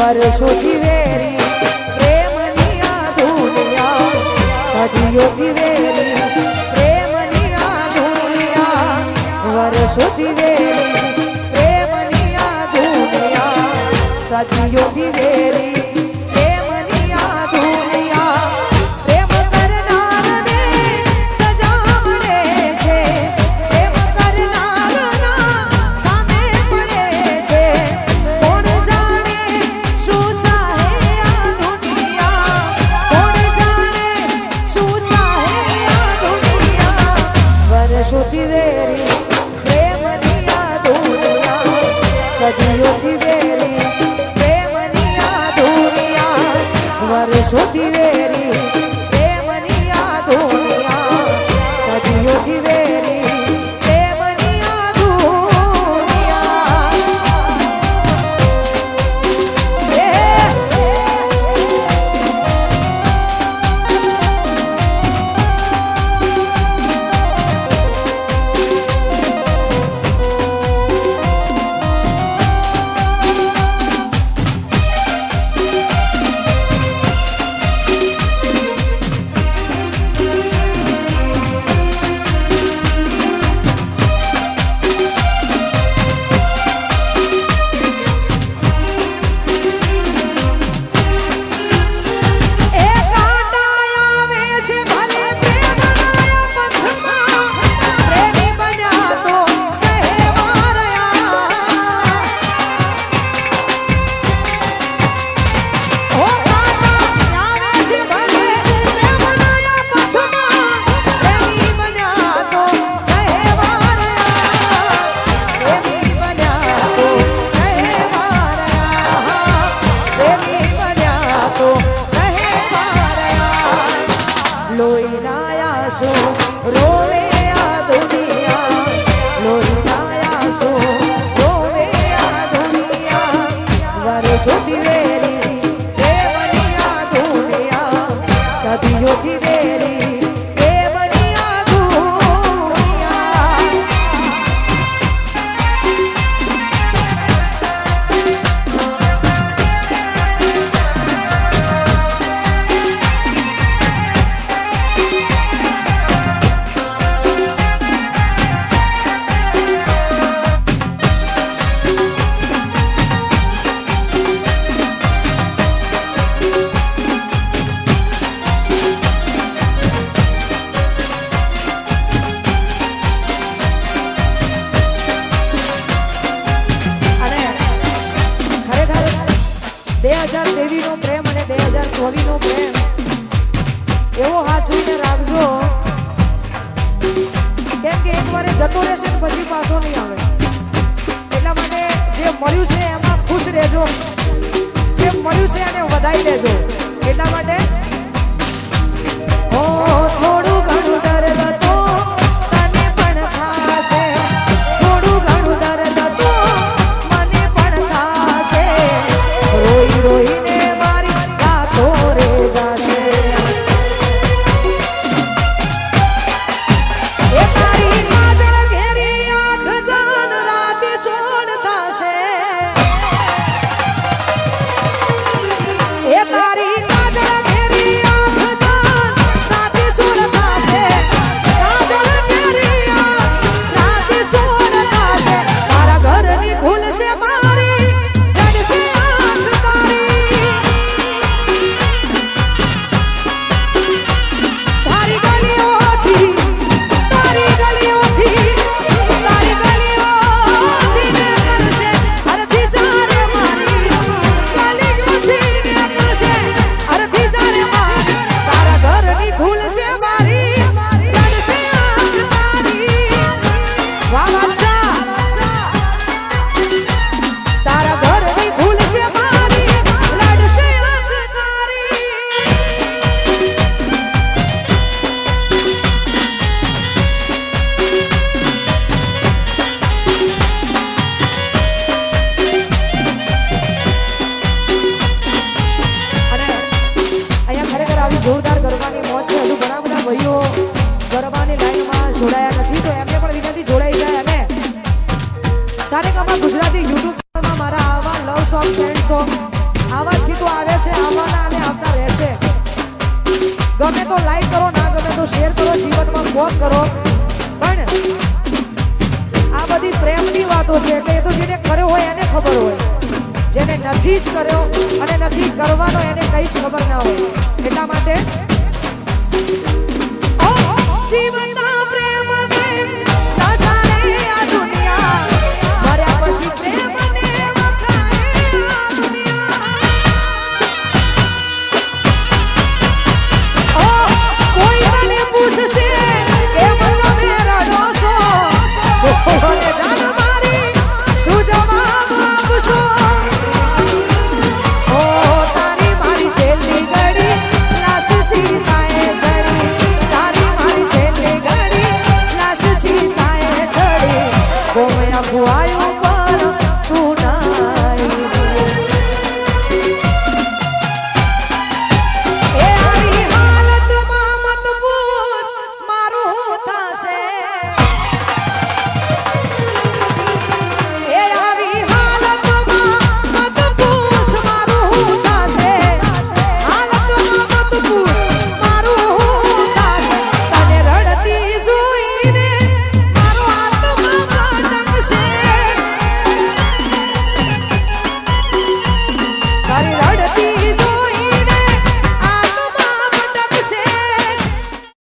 વર્ષોથી વેરી પ્રેમની આ દુનિયા, સદીઓથી વેરી પ્રેમની આ દુનિયા, વર્ષોથી વેરી પ્રેમની આ દુનિયા, સદીઓથી વેરી પ્રેમની આ દુનિયા. પ્રેમ કરનારને સજા મળે છે, પ્રેમ કરનારના સામે પડે છે. કોણ જાણે શું ચાહે આ દુનિયા, કોણ જાણે શું ચાહે આ દુનિયા, વર્ષોથી વેરી પ્રેમની આ દુનિયા, સદીઓથી વેરી પ્રેમની આ દુનિયા, વર્ષોથી વેરી પ્રેમની આ દુનિયા, સદીઓથી વેરી પ્રેમની આ દુનિયા. વર્ષોથી વેરી પ્રેમની આ દુનિયા, સદીઓથી વેરી પ્રેમની આ દુનિયા. નો પ્રેમ અને 2024 નો પ્રેમ એવો હાચવીને રાખજો, કેમ કે એકવાર જતો રહેશે ને પછી પાછો નહીં આવે. એટલા માટે જે મળ્યું છે એમાં ખુશ રહેજો, જે મળ્યું છે એને વધાઈ લેજો. એટલા માટે થોડું ઘણું દર્દ તો તને પણ થાશે, થોડું ઘણું દર્દ તો મને પણ થાશે, રોઈ રોઈને જોરદાર ગરબાની મોજ છે. હજુ ઘણા બધા ભાઈઓ ગરબાની લાઈનમાં જોડાયા નથી, તો એમને પણ વિનંતી જોડાઈ જાય. અને સારેગામા ગુજરાતી યુટ્યુબ ચેનલમાં મારા આવા લવ સોંગ, સેન્ડ સોંગ આવા જ ગીતો આવે છે, આવવાના અને આવતા રહેશે. ગમે તો લાઈક કરો, ના ગમે તો શેર કરો, જીવનમાં ફોન કરો. પણ આ બધી પ્રેમની વાતો છે એટલે એ તો જેને કર્યો હોય એને ખબર હોય. જેને નથી જ કર્યો અને નથી કરવાનો એને કઈ જ ખબર ના હોય. એટલા માટે જીવનના પ્રેમને ના જાણે આ દુનિયા, મર્યા પછી પ્રેમને વખાણે આ દુનિયા. કોઈ તને પૂછશે કે તમે રડો છો, બોલે જાન મારી શું જવાબ આપશો? ઓ તારી મારી છેલ્લી ઘડી લાશ ચિતાએ ચડી, તારી મારી છેલ્લી ઘડી લાશ ચિતાએ ચડી. કોમયા ભુઆયું